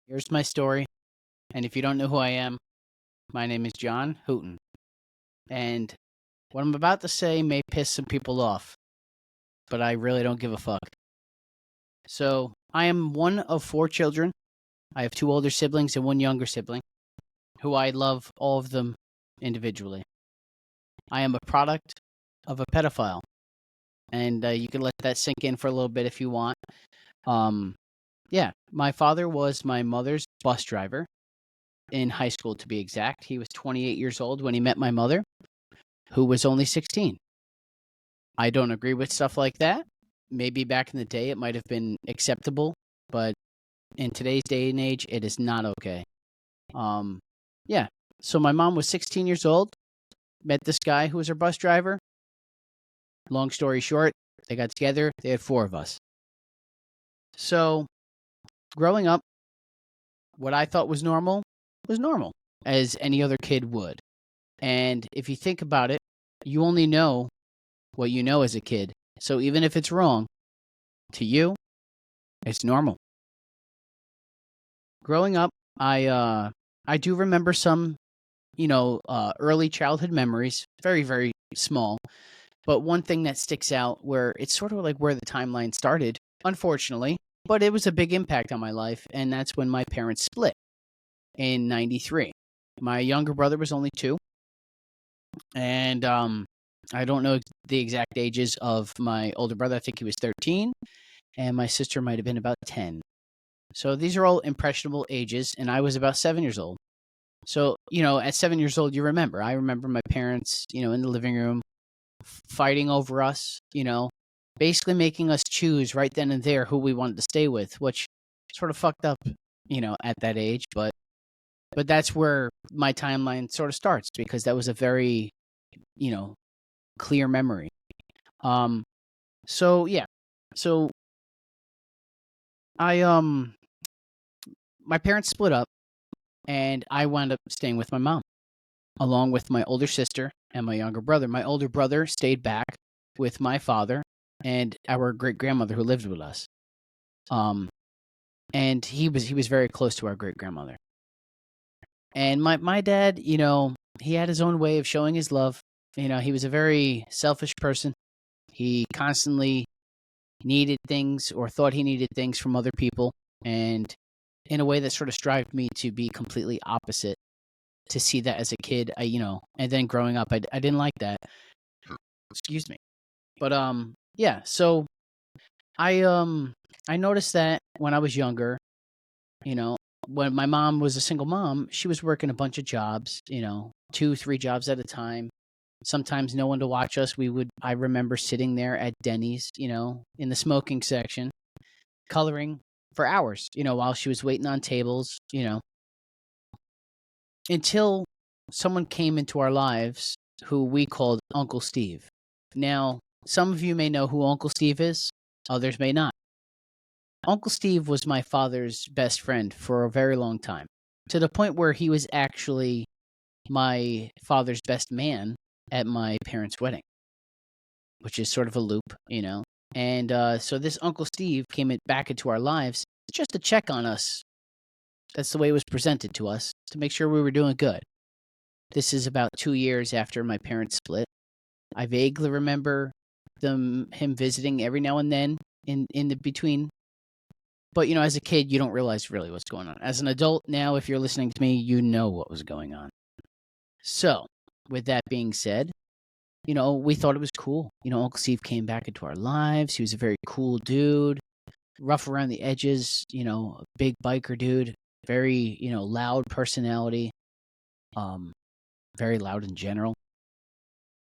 Here's my story. And if you don't know who I am, my name is John Hooten. And what I'm about to say may piss some people off, but I really don't give a fuck. So, I am one of four children. I have two older siblings and one younger sibling, who I love all of them individually. I am a product of a pedophile. And you can let that sink in for a little bit if you want. Yeah, my father was my mother's bus driver in high school, to be exact. He was 28 years old when he met my mother, who was only 16. I don't agree with stuff like that. Maybe back in the day it might have been acceptable, but in today's day and age, it is not okay. Yeah. So my mom was 16 years old, met this guy who was her bus driver. Long story short, they got together. They had four of us. So growing up, what I thought was normal, as any other kid would. And if you think about it, you only know what you know as a kid. So even if it's wrong, to you, it's normal. Growing up, I do remember some, early childhood memories, very, very small. But one thing that sticks out where it's sort of like where the timeline started, unfortunately, but it was a big impact on my life, and that's when my parents split in 93. My younger brother was only 2, and I don't know the exact ages of my older brother. I think he was 13, and my sister might have been about 10. So these are all impressionable ages, and I was about 7 years old. So, at 7 years old, I remember my parents, in the living room fighting over us, basically making us choose right then and there who we wanted to stay with, which sort of fucked up, at that age. But that's where my timeline sort of starts because that was a very, you know, clear memory. Um, so yeah, so I my parents split up, and I wound up staying with my mom, along with my older sister and my younger brother. My older brother stayed back with my father and our great grandmother who lived with us. Um, and he was very close to our great grandmother. And my dad, he had his own way of showing his love. He was a very selfish person. He constantly needed things or thought he needed things from other people, and in a way that sort of strived me to be completely opposite. To see that as a kid, and then growing up, I didn't like that. Excuse me. But yeah. So I noticed that when I was younger, you know, when my mom was a single mom, she was working a bunch of jobs, 2, 3 jobs at a time. Sometimes no one to watch us. I remember sitting there at Denny's, in the smoking section, coloring for hours, while she was waiting on tables, until someone came into our lives who we called Uncle Steve. Now, some of you may know who Uncle Steve is, others may not. Uncle Steve was my father's best friend for a very long time, to the point where he was actually my father's best man at my parents' wedding, which is sort of a loop, And so this Uncle Steve came back into our lives just to check on us. That's the way it was presented to us, to make sure we were doing good. This is about 2 years after my parents split. I vaguely remember him visiting every now and then in the between. But as a kid, you don't realize really what's going on. As an adult now, if you're listening to me, you know what was going on. So, with that being said, we thought it was cool. Uncle Steve came back into our lives. He was a very cool dude, rough around the edges, a big biker dude, very, loud personality, very loud in general.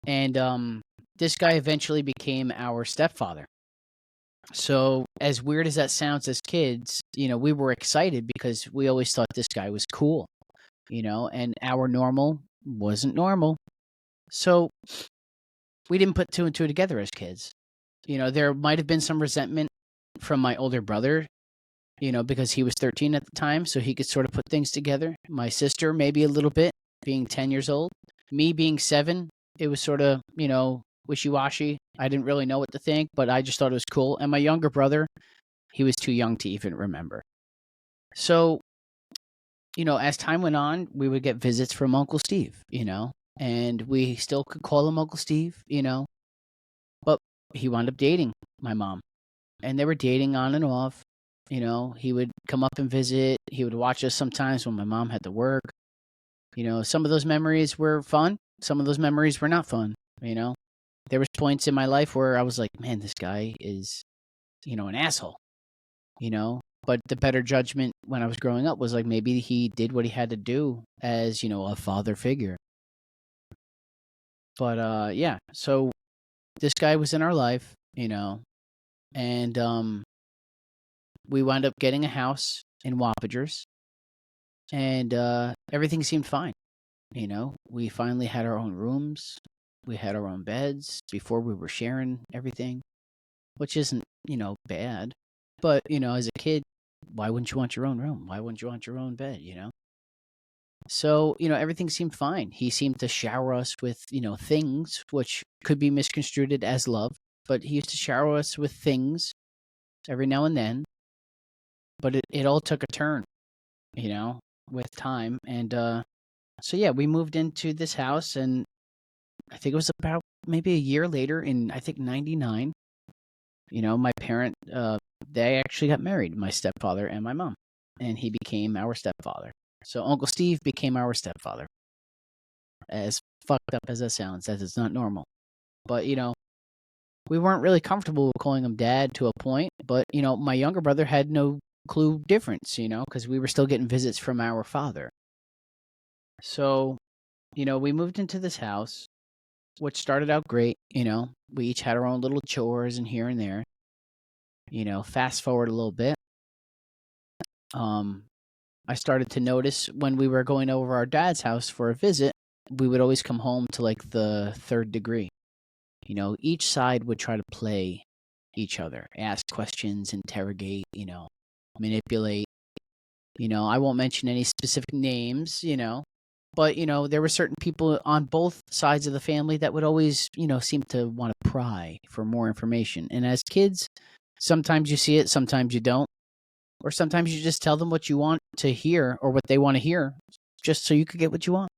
And this guy eventually became our stepfather. So, as weird as that sounds as kids, we were excited because we always thought this guy was cool, and our normal wasn't normal. So, we didn't put 2 and 2 together as kids. There might have been some resentment from my older brother, because he was 13 at the time, so he could sort of put things together. My sister, maybe a little bit, being 10 years old. Me being 7, it was sort of, wishy-washy. I didn't really know what to think, but I just thought it was cool. And my younger brother, he was too young to even remember. So as time went on, we would get visits from Uncle Steve, and we still could call him Uncle Steve, but he wound up dating my mom, and they were dating on and off. He would come up and visit. He would watch us sometimes when my mom had to work. Some of those memories were fun. Some of those memories were not fun. There was points in my life where I was like, man, this guy is, an asshole. But the better judgment when I was growing up was like maybe he did what he had to do as, a father figure. But yeah, so this guy was in our life, and we wound up getting a house in Wappagers, and everything seemed fine. We finally had our own rooms. We had our own beds. Before we were sharing everything, which isn't, bad. But, as a kid, why wouldn't you want your own room? Why wouldn't you want your own bed, So, everything seemed fine. He seemed to shower us with, things which could be misconstrued as love, but he used to shower us with things every now and then. But it all took a turn, with time. And so, yeah, we moved into this house, and I think it was about maybe a year later in, I think, 99. My parent, they actually got married, my stepfather and my mom, and he became our stepfather. So Uncle Steve became our stepfather. As fucked up as that sounds, that is not normal. But, we weren't really comfortable with calling him dad to a point, but, my younger brother had no clue difference, because we were still getting visits from our father. So, we moved into this house, which started out great, we each had our own little chores and here and there. Fast forward a little bit. I started to notice when we were going over our dad's house for a visit, we would always come home to like the third degree. Each side would try to play each other, ask questions, interrogate, manipulate. I won't mention any specific names, but, there were certain people on both sides of the family that would always, seem to want to pry for more information. And as kids, sometimes you see it, sometimes you don't. Or sometimes you just tell them what you want to hear or what they want to hear just so you could get what you want.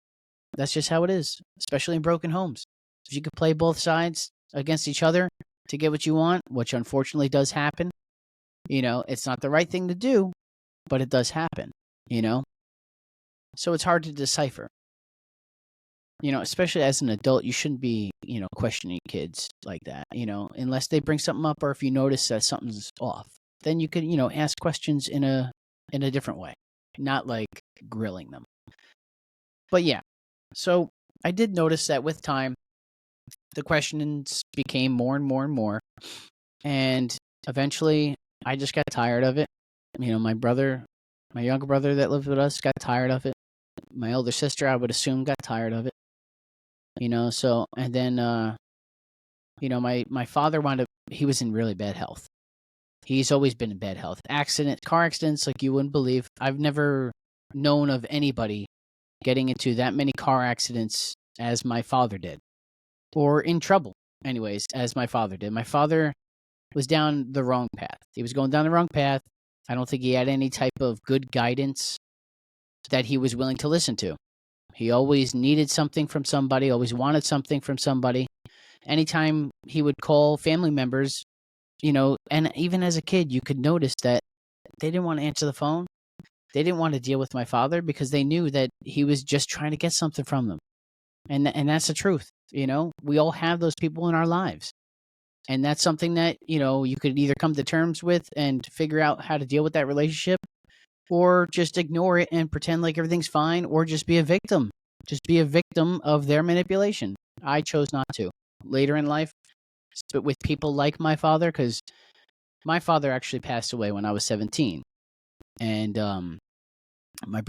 That's just how it is, especially in broken homes. If you could play both sides against each other to get what you want, which unfortunately does happen, it's not the right thing to do, but it does happen, So it's hard to decipher. Especially as an adult, you shouldn't be, questioning kids like that, unless they bring something up or if you notice that something's off. Then you could, ask questions in a different way, not like grilling them. But yeah, so I did notice that with time, the questions became more and more and more. And eventually, I just got tired of it. My younger brother that lived with us got tired of it. My older sister, I would assume, got tired of it. So, and then, my father wound up, he was in really bad health. He's always been in bad health. Car accidents like you wouldn't believe. I've never known of anybody getting into that many car accidents as my father did. Or in trouble, anyways, as my father did. My father was down the wrong path. He was going down the wrong path. I don't think he had any type of good guidance that he was willing to listen to. He always needed something from somebody, always wanted something from somebody. Anytime he would call family members, and even as a kid, you could notice that they didn't want to answer the phone. They didn't want to deal with my father because they knew that he was just trying to get something from them. And that's the truth. We all have those people in our lives. And that's something that, you could either come to terms with and figure out how to deal with that relationship, or just ignore it and pretend like everything's fine, or just be a victim. Just be a victim of their manipulation. I chose not to. Later in life, but with people like my father, because my father actually passed away when I was 17. And my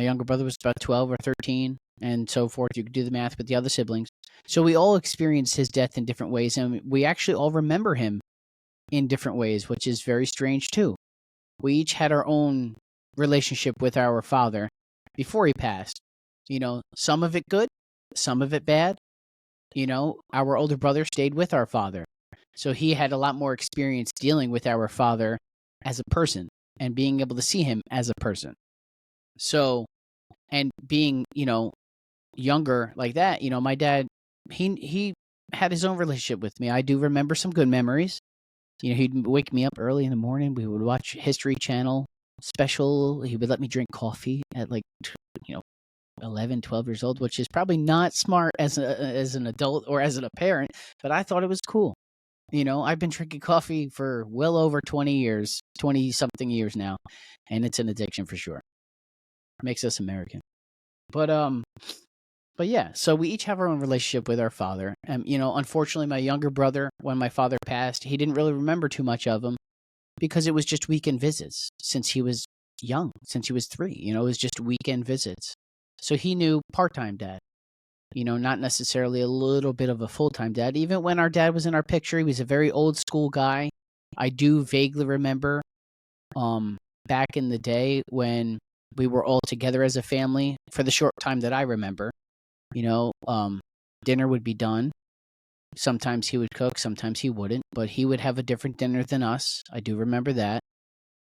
younger brother was about 12 or 13, and so forth. You could do the math with the other siblings. So we all experienced his death in different ways, and we actually all remember him in different ways, which is very strange too. We each had our own relationship with our father before he passed. Some of it good, some of it bad. Our older brother stayed with our father, so he had a lot more experience dealing with our father as a person and being able to see him as a person. So, and being, younger like that, my dad, he had his own relationship with me. I do remember some good memories. He'd wake me up early in the morning. We would watch History Channel special. He would let me drink coffee at like, you know, 11, 12 years old, which is probably not smart as an adult or as a parent, but I thought it was cool. I've been drinking coffee for well over 20 years, 20 something years now, and it's an addiction for sure. Makes us American. But yeah, so we each have our own relationship with our father. And unfortunately my younger brother, when my father passed, he didn't really remember too much of him because it was just weekend visits since he was young, since he was 3, it was just weekend visits. So he knew part-time dad. Not necessarily a little bit of a full-time dad. Even when our dad was in our picture, he was a very old school guy. I do vaguely remember back in the day when we were all together as a family for the short time that I remember. Dinner would be done. Sometimes he would cook, sometimes he wouldn't, but he would have a different dinner than us. I do remember that.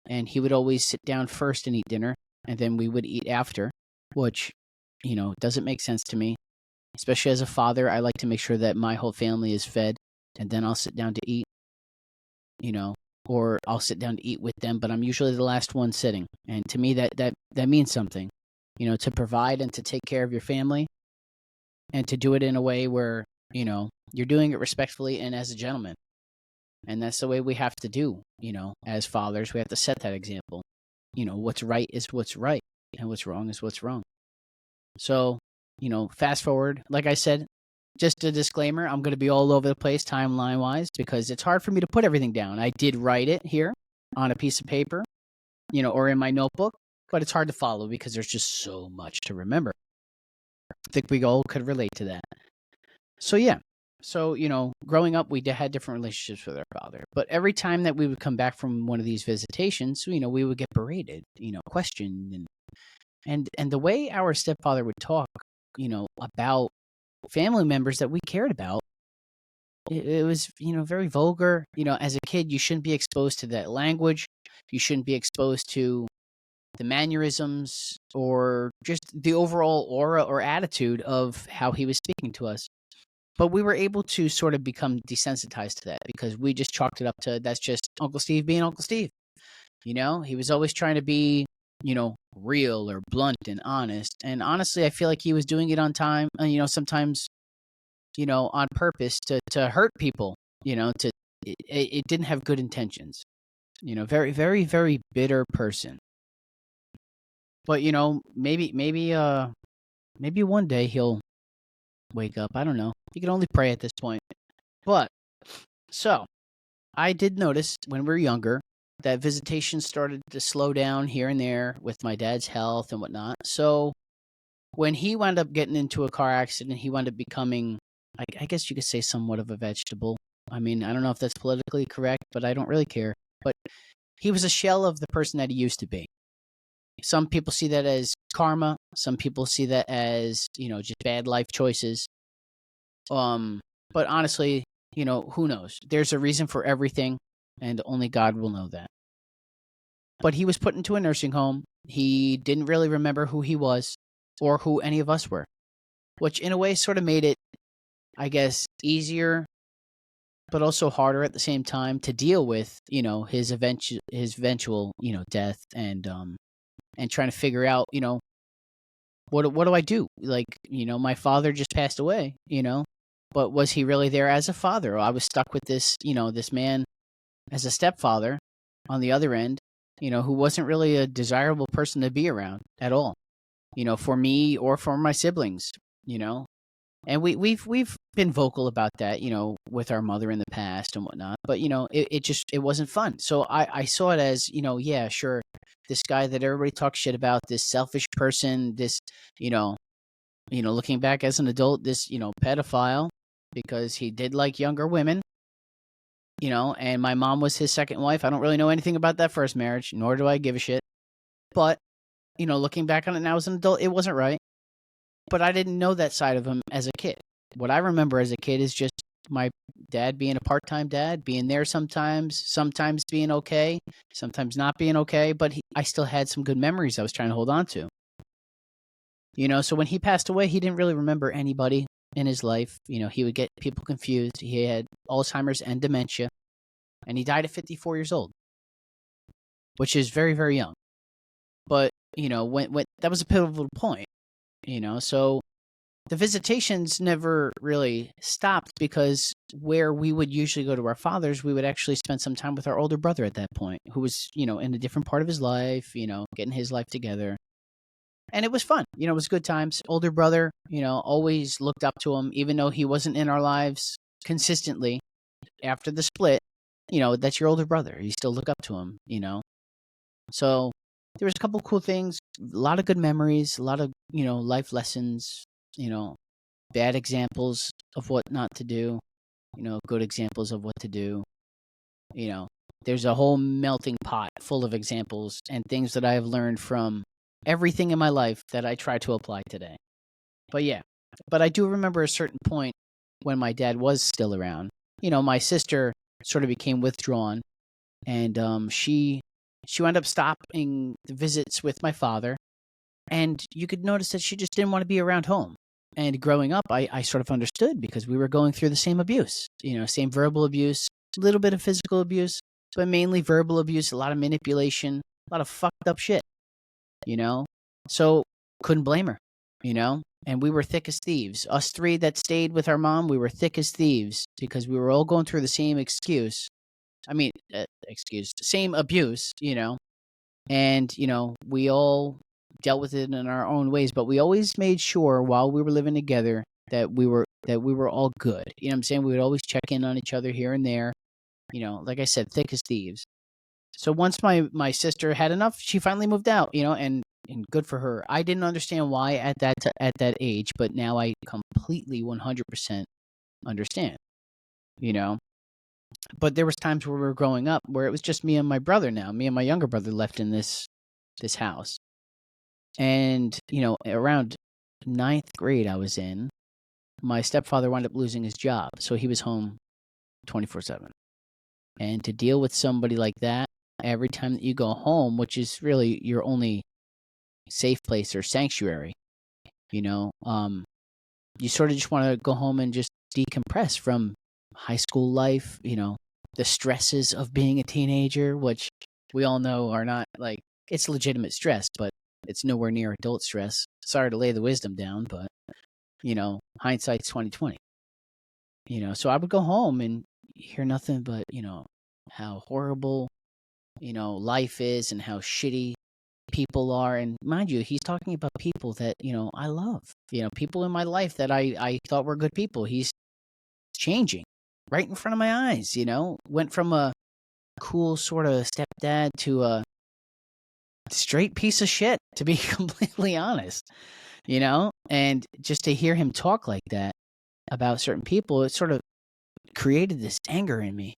And he would always sit down first and eat dinner, and then we would eat after, which, doesn't make sense to me. Especially as a father, I like to make sure that my whole family is fed, and then I'll sit down to eat, or I'll sit down to eat with them, but I'm usually the last one sitting. And to me, that means something, to provide and to take care of your family, and to do it in a way where, you're doing it respectfully and as a gentleman. And that's the way we have to do, as fathers. We have to set that example. What's right is what's right, and what's wrong is what's wrong. So, fast forward, like I said, just a disclaimer, I'm going to be all over the place timeline-wise because it's hard for me to put everything down. I did write it here on a piece of paper, or in my notebook, but it's hard to follow because there's just so much to remember. I think we all could relate to that. So, yeah. So, growing up, we had different relationships with our father. But every time that we would come back from one of these visitations, we would get berated, questioned. And the way our stepfather would talk, about family members that we cared about, it was, very vulgar. As a kid, you shouldn't be exposed to that language. You shouldn't be exposed to the mannerisms or just the overall aura or attitude of how he was speaking to us. But we were able to sort of become desensitized to that because we just chalked it up to that's just Uncle Steve being Uncle Steve. He was always trying to be, real or blunt and honest. And honestly, I feel like he was doing it on time, sometimes, on purpose to hurt people, it didn't have good intentions. Very, very, very bitter person. But, maybe one day he'll wake up. I don't know. You can only pray at this point. But, so, I did notice when we were younger that visitation started to slow down here and there with my dad's health and whatnot. So, when he wound up getting into a car accident, he wound up becoming, I guess you could say, somewhat of a vegetable. I mean, I don't know if that's politically correct, but I don't really care. But he was a shell of the person that he used to be. Some people see that as karma. Some people see that as, just bad life choices. But honestly, who knows? There's a reason for everything, and only God will know that. But he was put into a nursing home. He didn't really remember who he was or who any of us were, which in a way sort of made it, I guess, easier, but also harder at the same time to deal with, his eventual, death and trying to figure out, what do I do? Like, my father just passed away, but was he really there as a father? I was stuck with this, this man as a stepfather on the other end, who wasn't really a desirable person to be around at all, for me or for my siblings, and we've been vocal about that, with our mother in the past and whatnot, but it wasn't fun. So I saw it as, yeah, sure, this guy that everybody talks shit about, this selfish person, this, looking back as an adult, this, pedophile, because he did like younger women, and my mom was his second wife. I don't really know anything about that first marriage, nor do I give a shit. But, looking back on it now as an adult, it wasn't right. But I didn't know that side of him as a kid. What I remember as a kid is just my dad being a part-time dad, being there sometimes being okay, sometimes not being okay. But I still had some good memories I was trying to hold on to. So when he passed away, he didn't really remember anybody in his life. He would get people confused. He had Alzheimer's and dementia, and he died at 54 years old, which is very, very young. But, when that was a pivotal point, so the visitations never really stopped, because where we would usually go to our fathers, we would actually spend some time with our older brother at that point, who was, in a different part of his life, getting his life together. And it was fun. It was good times. Older brother, always looked up to him, even though he wasn't in our lives consistently after the split. That's your older brother. You still look up to him, So there was a couple cool things, a lot of good memories, a lot of, life lessons, bad examples of what not to do, good examples of what to do. There's a whole melting pot full of examples and things that I have learned from everything in my life that I try to apply today. But I do remember a certain point when my dad was still around. My sister sort of became withdrawn, and she wound up stopping the visits with my father, and you could notice that she just didn't want to be around home. And growing up, I sort of understood, because we were going through the same abuse, same verbal abuse, a little bit of physical abuse, but mainly verbal abuse, a lot of manipulation, a lot of fucked up shit, So couldn't blame her, And we were thick as thieves. Us three that stayed with our mom, we were thick as thieves, because we were all going through the same same abuse, And, we all dealt with it in our own ways, but we always made sure while we were living together that we were all good. You know what I'm saying? We would always check in on each other here and there. Like I said, thick as thieves. So once my sister had enough, she finally moved out, and good for her. I didn't understand why at that age, but now I completely 100% understand, But there was times where we were growing up where it was just me and my brother now, me and my younger brother left in this house. And, around 9th grade I was in, my stepfather wound up losing his job. So he was home 24/7. And to deal with somebody like that, every time that you go home, which is really your only safe place or sanctuary, you sort of just want to go home and just decompress from high school life, the stresses of being a teenager, which we all know are not like, it's legitimate stress, but it's nowhere near adult stress. Sorry to lay the wisdom down, but hindsight's 20/20. So I would go home and hear nothing but, how horrible, life is, and how shitty people are. And mind you, he's talking about people that, I love, people in my life that I thought were good people. He's changing right in front of my eyes, went from a cool sort of stepdad to a straight piece of shit, to be completely honest, and just to hear him talk like that about certain people, it sort of created this anger in me.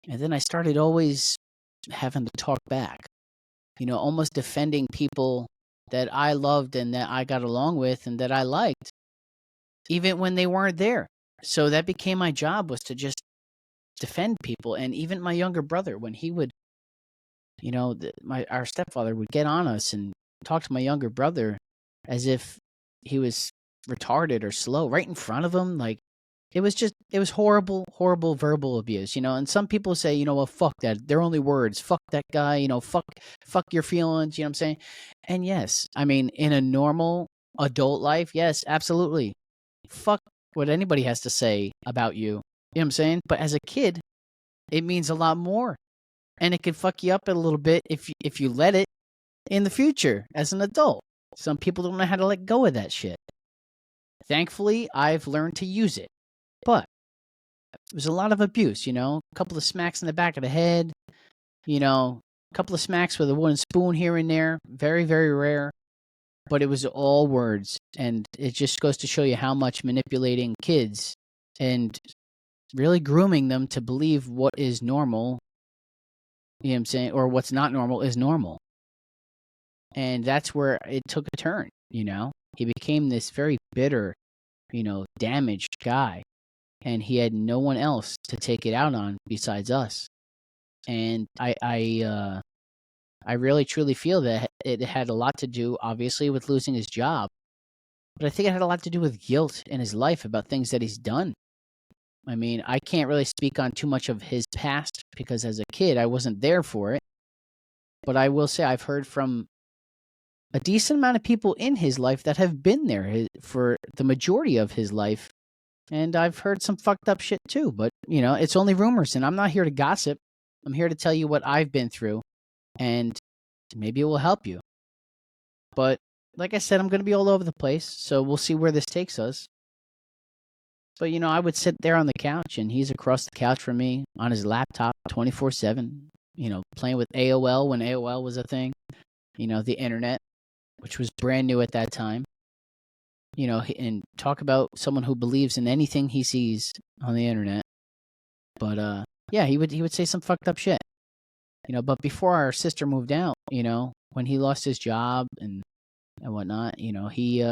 And then I started always having to talk back, almost defending people that I loved and that I got along with and that I liked, even when they weren't there. So that became my job, was to just defend people. And even my younger brother, when he would, our stepfather would get on us and talk to my younger brother as if he was retarded or slow right in front of him. Like, it was horrible, horrible verbal abuse, and some people say, well, fuck that. They're only words. Fuck that guy, fuck your feelings, you know what I'm saying? And yes, I mean, in a normal adult life, yes, absolutely. Fuck what anybody has to say about you. You know what I'm saying? But as a kid, it means a lot more. And it can fuck you up a little bit if you let it in the future as an adult. Some people don't know how to let go of that shit. Thankfully, I've learned to use it. But it was a lot of abuse, a couple of smacks in the back of the head, a couple of smacks with a wooden spoon here and there. Very, very rare. But it was all words. And it just goes to show you how much manipulating kids and really grooming them to believe what is normal, you know what I'm saying, or what's not normal is normal. And that's where it took a turn, He became this very bitter, damaged guy. And he had no one else to take it out on besides us. And I really truly feel that it had a lot to do, obviously, with losing his job, But I think it had a lot to do with guilt in his life about things that he's done. I mean, I can't really speak on too much of his past because as a kid, I wasn't there for it. But I will say I've heard from a decent amount of people in his life that have been there for the majority of his life. And I've heard some fucked up shit too. But, it's only rumors, and I'm not here to gossip. I'm here to tell you what I've been through, and maybe it will help you. But like I said, I'm going to be all over the place, so we'll see where this takes us. But, I would sit there on the couch, and he's across the couch from me on his laptop 24/7, playing with AOL when AOL was a thing, the internet, which was brand new at that time, and talk about someone who believes in anything he sees on the internet. But, yeah, he would say some fucked up shit, but before our sister moved out, when he lost his job and whatnot, he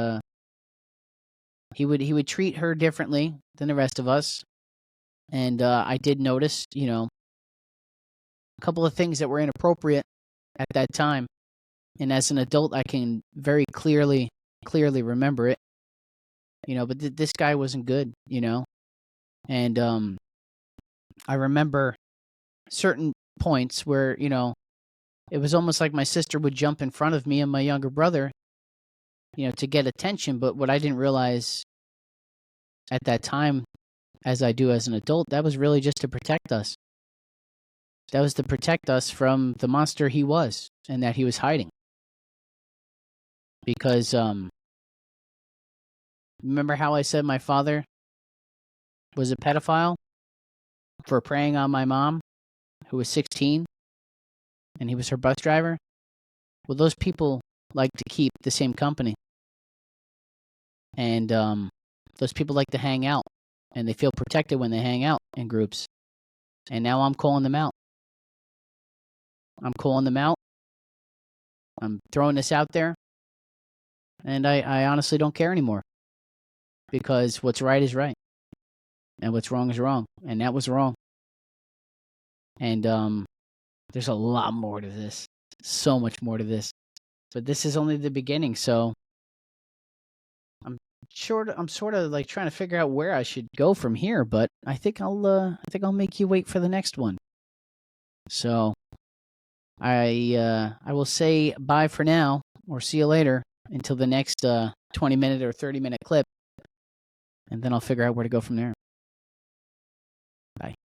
would treat her differently than the rest of us. And I did notice, a couple of things that were inappropriate at that time. And as an adult, I can very clearly remember it. But this guy wasn't good, And I remember certain points where, it was almost like my sister would jump in front of me and my younger brother, to get attention. But what I didn't realize at that time, as I do as an adult, that was really just to protect us. That was to protect us from the monster he was and that he was hiding. Because, remember how I said my father was a pedophile for preying on my mom, who was 16, and he was her bus driver? Well, those people like to keep the same company. And those people like to hang out, and they feel protected when they hang out in groups. And now I'm calling them out. I'm throwing this out there. And I honestly don't care anymore. Because what's right is right. And what's wrong is wrong. And that was wrong. And there's a lot more to this. So much more to this. But this is only the beginning, so I'm sort of like trying to figure out where I should go from here, but I think I'll make you wait for the next one. So I will say bye for now, or see you later until the next 20-minute or 30-minute clip, and then I'll figure out where to go from there. Bye.